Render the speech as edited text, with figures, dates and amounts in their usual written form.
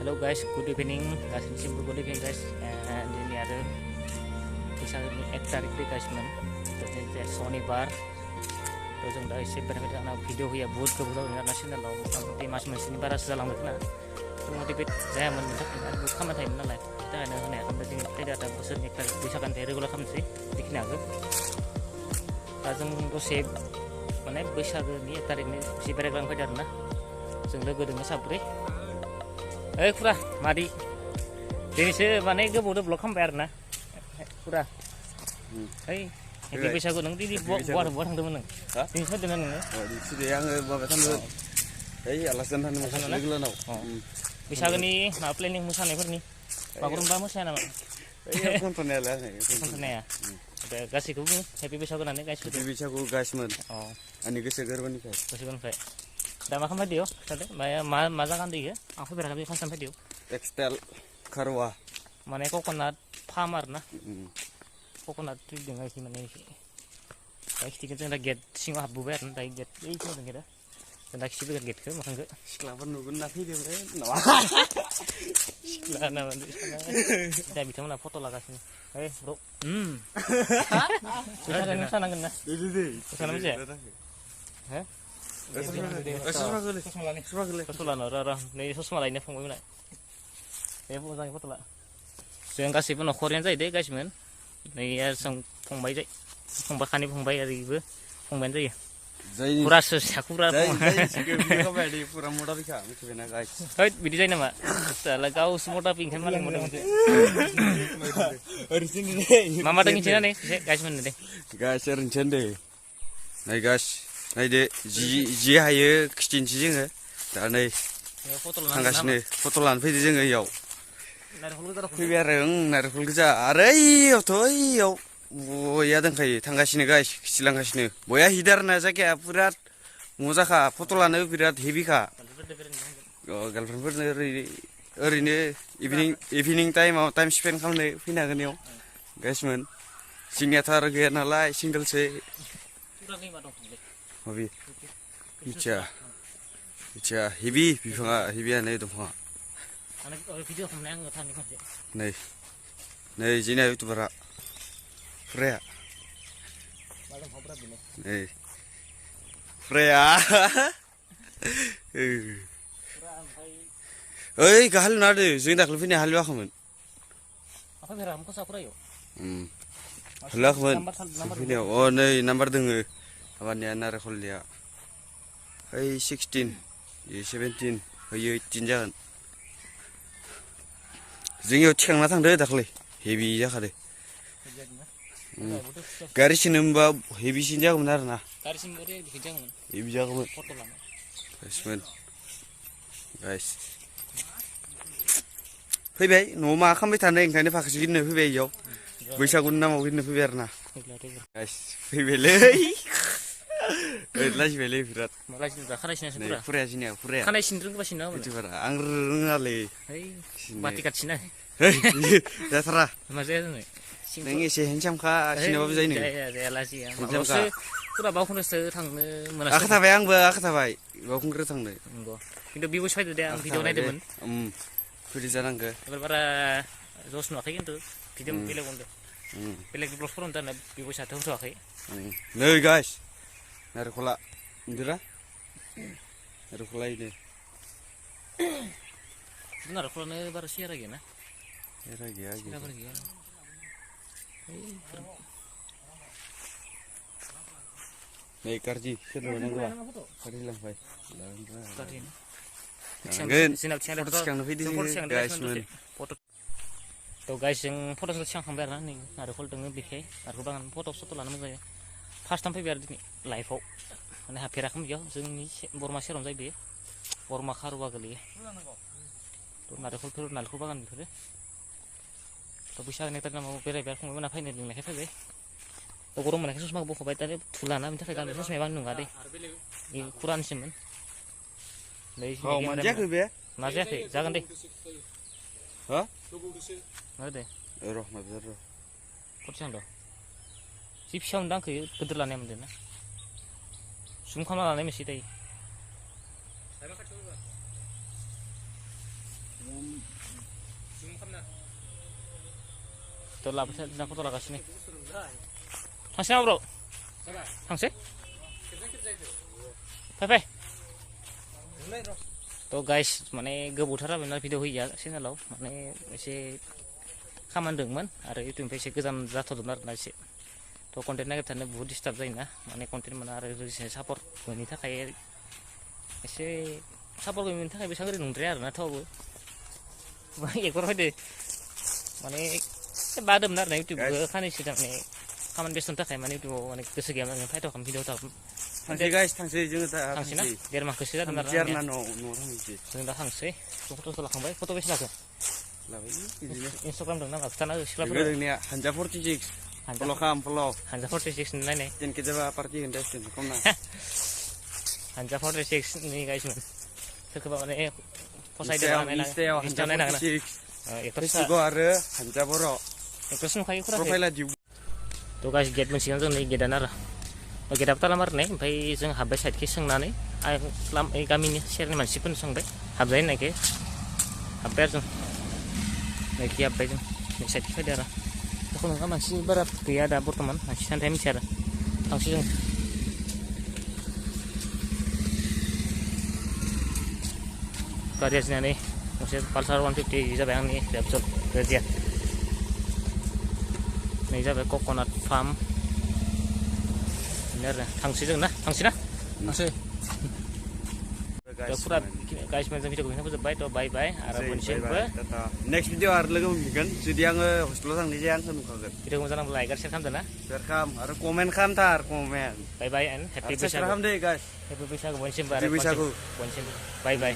Hello guys, good evening. Gaसिनिसिमबो good evening guys. दिनै आरो बैसागोनि 1 तारिख फैगासिनो दिनै शनिबार जों दा एसे बेरायबाय आंना भिडिअ होया बहुत गोबाव जाबाय आंना चेनेलाव मथा-मथि मास मोनसेनि बारासो जालांबाय खोना मटिभेट जायामोन आरो बहुत खामानि थायोमोन नालाय बेनि थाखायनो होनाया ओमफ्राय दिनै फैदो दा बोसोरनि 1 तारिख बैसागोनिफ्राय रेगुलार खालामनोसै बेखिनियाबो दा जों दसे माने बैसागोनि 1 तारिखनि एसे बेरायग्लांनो फैदो आरोना जों लोगो दोङो साब्रै ओइ खुरा मादि दिनैसो माने गोबावदो ब्लग खालामबाय आरोना खुरा ओइ हेपि बैसागु नों दिनै बहा थांदोंमोन नों दिनै फैदोंना नोङो दिनै आङो माबा थांदों ओइ आलासि जानो थांदोंमोन लोगोलानाव बैसागोनि माबा प्लेनिं मोसानायफोरनि बागुरुम्बा मोसाया नामा खनथनाया गासैखौबो हेपि बैसागु होननानै गासिबो हेपि बैसागु गासिमोन आंनि गोसो गोरबोनिफ्राय दा मा खालामबाय दियो खिथादो मा जागा होनदो इयो आं फैफेराखै फार्स्ट टाइम फैदो टेक्सटाइल खारवा माने कक'नाट फार्म आरोना कक'नाट ट्रि दङ आरोखि माने दा खिथिखौ जों दा गेट सिङाव हाबबोबाय आरो दा गेट ओइ सिङाव गेटआ जों दा खिथिबोगोन गेटखौ मोखांखौ सिख्लाफोर नुगोन ना फैदों सिख्ला नामा दा बिथांमोना फट' लागासिनो ओइ र' बैसागोनि मोसानांगोन ना मोसानो मिथिया हो ससमा लानो र' नै ससमा लायनो फंबायमोना बे मोजाङै फट' ला जों गासैबो न'खरैनो जायो दे गासिमोन नै जों फंबाय खानै फंबाय ओरैबो फंबायानो जायो फुरासो साखुरा हैद बिदि जायो नामा गावसो मटा पिंखाय मालाय मटा मोनसे मा मा दं मिथिना नै गासिमोन दे गासै ओरैनोसो दे नै गास नायदो जि हायो खिथिनोसै जोङो दा नै थांगासिनो फट' लानो फैदो जोङो इयाव फैबाय आरो नारेंखल गोजा आरो ओइयाव बया दंखायो थांगासिनो गाइस खिथिलांगासिनो बया हिदार ना जायगाया बिराद मजाखा फट' लानो बिराद हेभिखा गार्लफ्रेन्डफोरनो ओरैनो इभिनिं टाइमाव टाइम स्पेन्ड खालामनो फैनो हागोन इयाव गाइसमोन जोंनियाथ' आरो गैया नालाय सिंगोलसो मिथिया हेभि बिफाङा हेभियानो दंफाङा नै जोंना इउटुबारा फ्रेया नै फ्रेया ओइ हालेवना होदो जों दाख्लै फैनाय हालेवाखैमोन हालेवाखैमोन फैनायाव अ नै नाम्बार दोङो माबानिया नारेंखलनिया ओइ 16 17 होयो 18 जागोन जोंनियाव थिखांना थांदो दाख्लै हेभि जाखादो गारिसिनो होनबा हेभिसिन जागौमोन आरो ना हेभि जागौमोन गाइसमोन गाइस फैबाय न'आव मा खालामबाय थानो ओंखायनो फाखोसे गिदिंनो फैबाय इयाव बैसागुनि नामाव गिदिंनो फैबाय आरो ना गाइस फैबायलै लाजिबायलै बिराद फुराया जोंनिया फुराया आं रोङालै बाथि खाथिना जाथारा मा जाया जोङो नों एसे हेन्डसामखा सिनाबाबो जायो नों जायालासि फुरा बावखुंग्रिसो थांनो मोनासै आखा थाबाय आंबो आखा थाबाय बावखुंग्रि थांनो खिन्थु बिबो फैदो दे आं भिडिअ नायदोंमोन फैदो जानांगौ एबार बारा जस नुवाखै खिन्थु भिडिअ बेलेग होनदों बेलेग ब्लगफोर होनदों आरो बिबो साथो होथ'वाखै नै गाइस नारेंखला नुदोना नारेंखला इनो नारेंखलानो बारा सेहेरा गैयाना सेहेरा गैया नै गारजि सोरनोबा नांगौबा गारजि लांफाय थिखांनो फैदों गाइसमोन थ' गाइस जों फट' थिखांखांबाय आरोना नै नारेंखल दङो बेखाय नारेंखल बागान फट' लानो मोजां जायो फार्स्ट टाइम फैबाय आरो दिनै लाइफआव माने हाबफेराखैमोन बेयाव जोंनि बरमा सेरावनो जायो बेयो बरमा खारुवा गोलैयो नारेंखल बागान बेफोरो थ' बैसागोनि नामाव बेरायबाय फंबायमोना फैनो लिंनायखाय फैबाय थ' गरम मोननायखाय ससमाखौ बख'बाय दा थुलाना बेनि थाखाय गाननो ससमाया आं नङा दे बे खुरानसोमोन मा जायाखै जागोन दे दे र' माबार र' खरसां दं जि फिसा मोनदों आंखौ गिदिर लानाया मोनदों ना सुम खालामना लानाय मोनसे दायो Tuh lapis na foto lagasini. थांसै ना bro? थांसै? फै तो गाइस माने गोबावथार जाबायना भिडिअ होयिया चेनेलाव माने एसे खामानि दंमोन आरो इउटिउबनिफ्राय एसे गोजान जाथ'दोंमोन आरोना एसे तो कन्टेन्ट नागिरबाय थानो बुहुत डिस्टार्ब जायोना माने कन्टेन्ट मोना आरो लोगोसे सापर्ट मोनैनि थाखाय एसे सापर्ट मोनैनि थाखाय बेसेबां ओरै नंद्राया आरोना थेवबो एकबार फैदो माने बादोंमोन आरोना इउटिउबखौ खाननैसो माने खामानि बेस्थ'नि थाखाय माने इउटिउबाव माने गोसो गैयामोन फायथ'खाम भिडिअ थांसै गाइस थांसै जोङो दा थांसै ना देर माससो जादों आरो न'आव थांसै जों दा थांसै फट'खौ लाखांबाय फट' बेसे लाखो लाबाय बिदिनो इन्सटाग्राम दं नामा खिथाना सिख्लाफोर गोदोनिया हानजा 46 फल' खालाम फल' हानजा 46 नायनाय टेनके जाबा पार्टि होनदो टेनके खमना हानजा 46 नि गाइसमोन सोरखौबा माने फसायदों इन्स्टायाव हानजा 46 फेसबुकआव आरो हानजा बर' एकट्रेस नुखायो प्रफाइला दिउ तो गाइस गेट मोनसिगोन जों नै गेटआनो आरो गेटआबो ताला मारनाय ओमफ्राय जों हाबबाय साइडखि सोंनानै गामिनि सेरनि मानसिफोरनो सोंबाय हाबजायो होननायखाय हाबबाय आरो जों नैखि हाबबाय जों नै साइडखि फैदो आरो बेखौ नङा मानसि बारा गैया दा बर्थमान मानसि सानथाया मिथिया आरो थांसै जों गारिया जिनानै गंसे पालसार 150 जाबाय आंनि रेपसल रेडिया नै जाबाय कक'नाट फार्म बेनो आरो थांसै जों ना थांसै फुरा गाइसमोन जों भिडिअखौ फोजोबबाय थ' बाय बाय आरो मोनसेबो नेक्स्ट भिडिअ आरो लोगो मोनफिनगोन जुदि आङो हस्टेलाव थांनाय जाया आंखौ नुखागोन भिडिअखौ मोजां नांब्ला लाइक आरो शेयार खालामदो ना शेयार खालाम आरो कमेन्ट खालामथार comment bye bye and happy Bwisagu खालाम दे गाइस हेपि बैसागु बयनिसिमबो बैसागु बयनिसिमबो बाय बाय